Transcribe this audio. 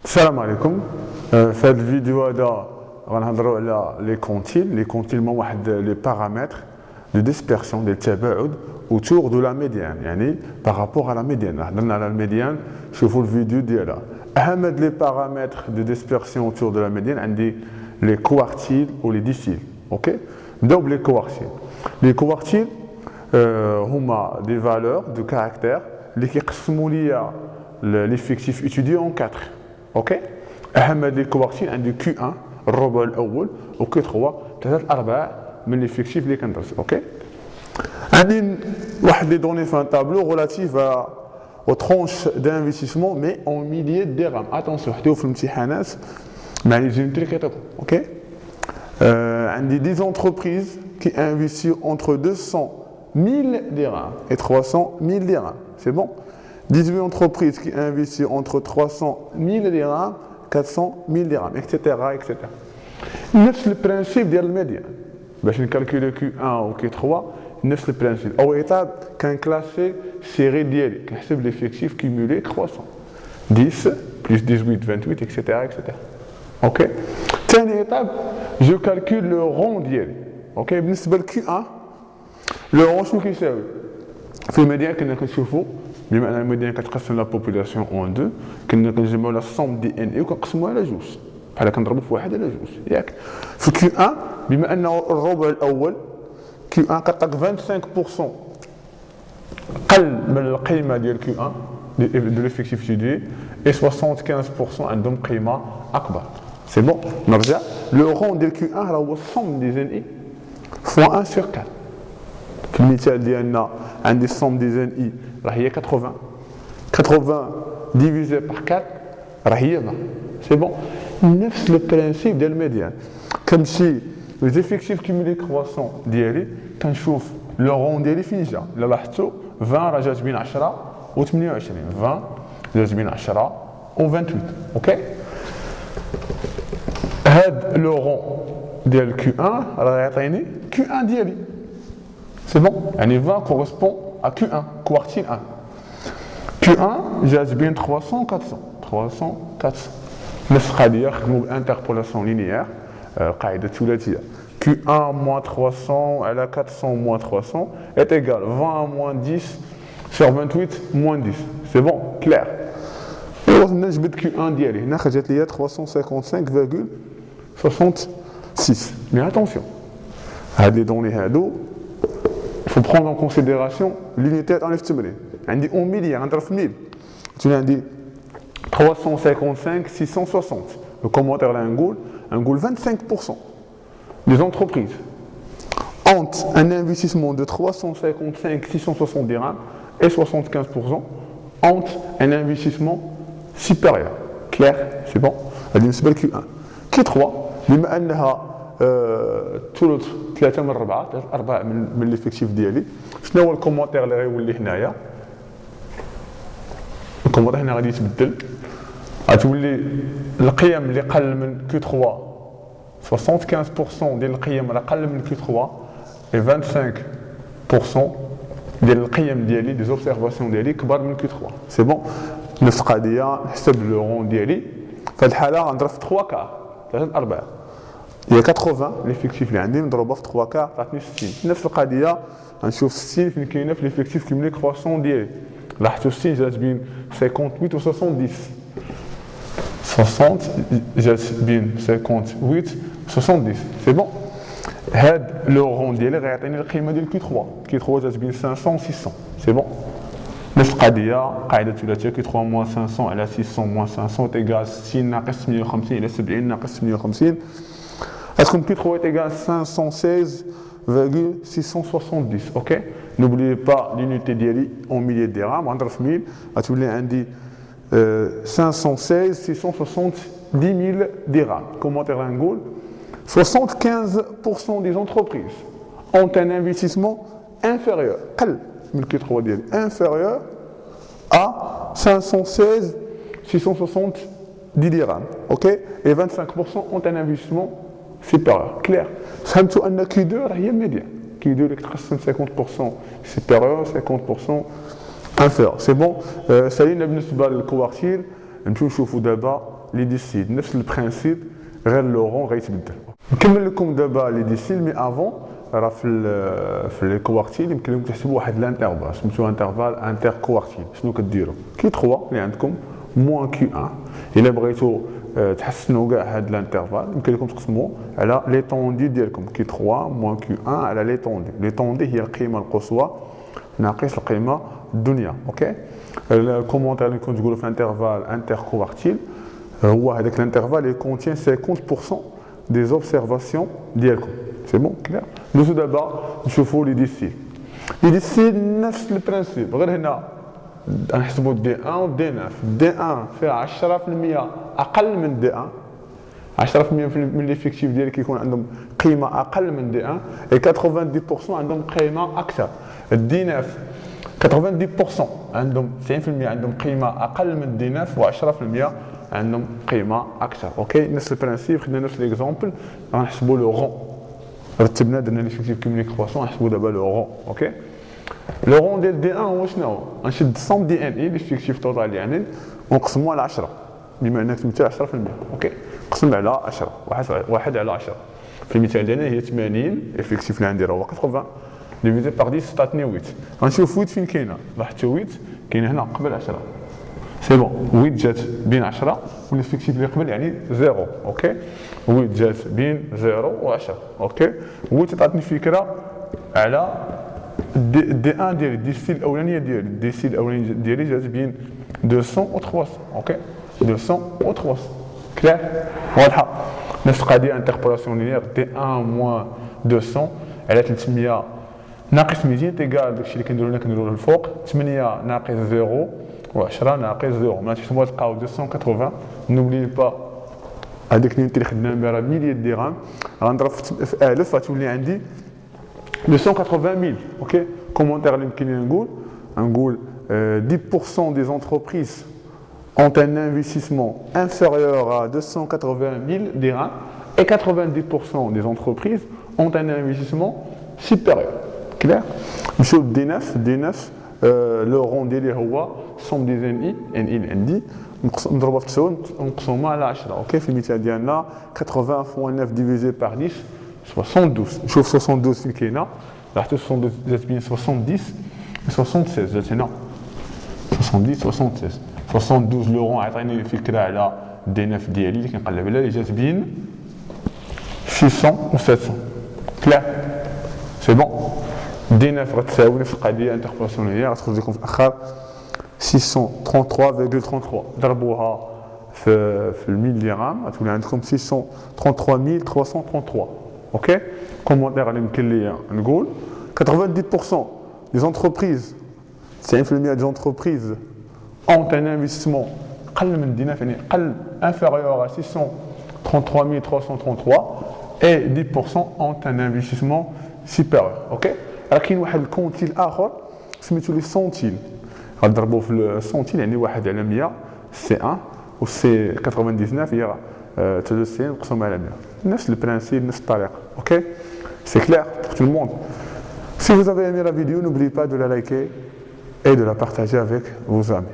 السلام عليكم. في هذا الفيديو هذا غنهضروا على لي كونتيل. لي كونتيل هما واحد لي بارامتر دو ديسبيرسيون ديال التباعد autour de la médiane، يعني بارابور على ميديان. هضرنا على الميديان، شوفوا الفيديو ديالها. اهم هاد لي بارامتر دو ديسبيرسيون autour de la médiane عندي لي كوارتيل و لي ديسيل. اوكي، نبداو بلي كوارتيل. لي كوارتيل هما دي فالور دو كاركتير اللي كيقسموا ليا ليفيكتيف اتيدي اون 4. اوكي، اهم هاد لي كوارتيل عندي كيو 1 الربع الاول و كيو 3 ثلاثه الارباع من ليفيكتيف اللي كندرس. اوكي، عندي واحد لي دوني في ان تابلو ريلاتيف aux tranches d'investissement mais en milliers de dirhams. Attention, حتى في الامتحانات مع لي جيومتري كيعطيكم. اوكي، عندي 10 entreprises qui investissent entre 200,000 dirhams et 300,000 dirhams. C'est bon. 18 entreprises qui investissent entre 300,000 dirhams, 400,000 dirhams, etc. etc. نفس البرانسيب ديال الميديان باش نكالكولي كيو 1 و كيو 3. نفس البرانسيب. اول ايطاب كنكلاسي سيري ديالي، كنحسب ليفيكتيف كيمولي كروسون 10 بلس 18 28 اكسيتيرا اكسيتيرا. اوكي، ثاني ايطاب جو كالكول لو رون ديالي. اوكي، بالنسبه لكيو 1 لو رون شنو كيساوي؟ في الميديان كنا كنشوفوا بما ان الميديان كتقسم لا بوبولاسيون اون دو، كنا كنجمعوا لا سوم دي ان اي وكنقسموها على جوج، بحال كنضربوا في واحد على جوج ياك. في كيو 1 بما انه الربع الاول كيو 1 كتعطيك 25% قل من القيمه ديال كيو 1 دو ليفيكتيف اتيدي اي 75% عندهم قيمه اكبر. سي بون، نرجع. لو رون ديال كيو 1 راه هو الصوم دي زين اي فوا 1 سور 4. في المثال ديالنا عندي الصوم دي زين اي راه هي 80 ديفيزي بار 4 راه هي 20. سي بون، نفس لو برانسيب ديال الميديان. كنمشي ليزيفيكتيف كيمولي كرواسون ديالي كنشوف لو رون ديالي فين جا. الا لاحظتوا 20 راه جات بين 10 و 28، 20 جات بين 10 و 28. اوكي، هاد لو رون ديال كيو 1 راه يعطيني كيو 1 ديالي. سي بون، يعني 20 كورسبون ا كيو 1 كوارتيل 1. كيو 1 جات بين 300 400 نفس القضيه. خدموا بالانتربولاسيون لينيير، القاعده الثلاثيه. Q1 moins 300 à la 400 moins 300 est égal 20 moins 10 sur 28 moins 10. C'est bon, clair. Et on a جبت Q1 ديالي هنا خرجت لي 355,66. Mais attention, هاد لي دوني هادو il faut prendre en considération l'unité تاع التمرين. عندي 1 مليار نضرب في 1000 تولي عندي 355 660. Le commentaire là نقول 25% des entreprises ont un investissement de 355 660 dirhams et 75% ont un investissement supérieur. Clair? C'est bon? هذه بالنسبة لكيو 1. كي 3 بما أنها ثلث 3 من 4 4 من ليفيكتيف ديالي، شنو هو الكومونتير اللي غيولي هنايا؟ الكومونتير هنا غادي يتبدل، غتولي القيم اللي قل من كيو 3 75% ديال القيم راه قل من كيو 3 و 25% ديال القيم ديالي دي زوبسيرفاسيون ديالي كبر من كيو 3. سي بون، نفس القضيه نحسب لو رون ديالي. في هذه الحاله غنضرب في 3 كار 3 4 هي 80 ليفيكتيف اللي عندي نضربها في 3 كار تعطيني 60. نفس القضيه غنشوف 60 فين كاينه في ليفيكتيف كيملي كرواسون ديالي. لاحظتوا 60 جات بين 58 و 70. 60 جات بين 58 و 70. سي بون، هاد لو رون ديالي غيعطيني القيمه ديال كي 3. كي 3 جات بين 500 و 600. سي بون، نفس القضيه قاعده ثلاثيه. كي 3 موان 500 على 600 موان 500 تيغال 60 ناقص 150 على 70 ناقص 150. غتكون كي 3 تيغال 516,670. اوكي، n'oubliez pas l'unité ديالي en milliers de dirhams. غنضرب في 1000 غتولي عندي 516 670,000 dirhams. Commentaire l'angoule, 75% des entreprises ont un investissement inférieur, inférieur à 516 670 dirhams. Ok, et 25% ont un investissement supérieur. Clair. فهمتوا أن Q2 هي الميديان. Q2 اللي كتقسم 50% supérieur 50% inférieur. C'est bon. سالينا بالنسبة للكوارتيل. نمشيو نشوفوا دابا les déciles. نفس البرانسيب غير لو رون غيتبدل. نكمل لكم دابا لي ديسيل مي افون راه في لي كوارتيل يمكن لكم تحسبوا واحد الانترفال سميتو انترفال انتر كوارتيل. شنو كديروا؟ كي 3 اللي عندكم موان كي 1 الا بغيتوا تحسنوا كاع هاد الانترفال يمكن لكم تقسموا على لي طوندي ديالكم كي 3 موان كي 1 على لي طوندي. لي طوندي هي القيمه القصوى ناقص القيمه الدنيا. اوكي الكومونتير اللي كنت تقولوا في انترفال انتر كوارتيل هو هذاك الانترفال اللي كونتين 50% دي زوبسيرفاسيون ديالكم. سي بون كلير. ندوزو دابا نشوفوا لي ديسيل. لي ديسيل نفس البرانسيب غير هنا نحسبوا دي 1 و دي 9. دي 1 فيها 10% اقل من دي 1 10% من ليفيكتيف ديالك كيكون عندهم قيمه اقل من دي 1 و 90% عندهم قيمه اكثر. دي 9 90% عندهم 90% عندهم قيمه اقل من دي 9 و10% عندهم قيمه اكثر. اوكي نفس البرانسيب خدنا نفس ليكزومبل غنحسبوا لو رون رتبنا درنا ليفيكتيف كوموني كرواسون نحسبوا دابا لو رون. اوكي لو رون ديال دي 1 هو شنو؟ غنشد صوم دي ان اي ليفيكتيف توتال يعني ونقسموه على 10 بما انك تمثل 10%. اوكي قسم على 10 1 على 10 في المثال ديالنا هي 80 افيكتيف اللي عندي راه هو 80 ديفيزي باغ 10 تعطيني 8. غنشوف 8 فين كاينه لاحظتوا 8 كاينه هنا قبل 10 سي بون 8 جات بين 10 والافيكتيف اللي قبل يعني 0. اوكي 8 جات بين 0 و 10. اوكي 8 تعطيني فكره على دي 1 ديالي الديسيل الاولانيه ديالي الديسيل الاولانيه ديالي جات بين 200 و 300. اوكي 200 و 300 كلير واضحه. نفس القضيه انتربولاسيون لينيير دي 1 موان 200 على 300 ناقص 200 تيكال داكشي اللي كنديرو هنا كنديرو للفوق 8 ناقص 0 و10 ناقص 0 معناتها تما تلقاو 280. نوبلي با هذيك اللي خدنا بها راه مليار درهم غنضرب في 1000 غتولي عندي 280 000. اوكي كومونتير اللي يمكن لي نقول 10% des entreprises ont un investissement inférieur à 280 000 dirhams et 90% des entreprises ont un investissement supérieur. Clair? Monsieur D9, le rond ديالي هو somme des NI اللي عندي نضربها في 9 ونقسمها على 10. اوكي في المثال ديالنا 80 fois 9 divisé par 10 72. نشوف 72 فين كاينه لاحظتوا 72 جات بين 70 و 76 جات هنا 70 76 72 لو رون عطيني فكره على دي 9 ديالي اللي كنقلب عليها اللي جات بين 600 و 700. كلير سي بون دي 9 غتساوي نفس القضيه انتربولاسيونيه غتخرج لكم في الاخر 633,33 ضربوها في الميل درهم غتولي عندكم 633,333. اوكي كومونتير اللي يمكن لي نقول 90% des entreprises 90% des entreprises ont un investissement قل من دينا يعني قل inférieur à 633,333 et 10% ont un investissement supérieur. اوكي راه كاين واحد الكونتيل اخر سميتو لي سونتيل غنضربوا في السونتيل يعني 1 على 100 سي 1 و سي 99 هي 93 مقسوم على 100. نفس البرانسيب نفس الطريقه. اوكي c'est clair pour tout le monde. Si vous avez aimé la vidéo, n'oubliez pas de la liker et de la partager avec vos amis.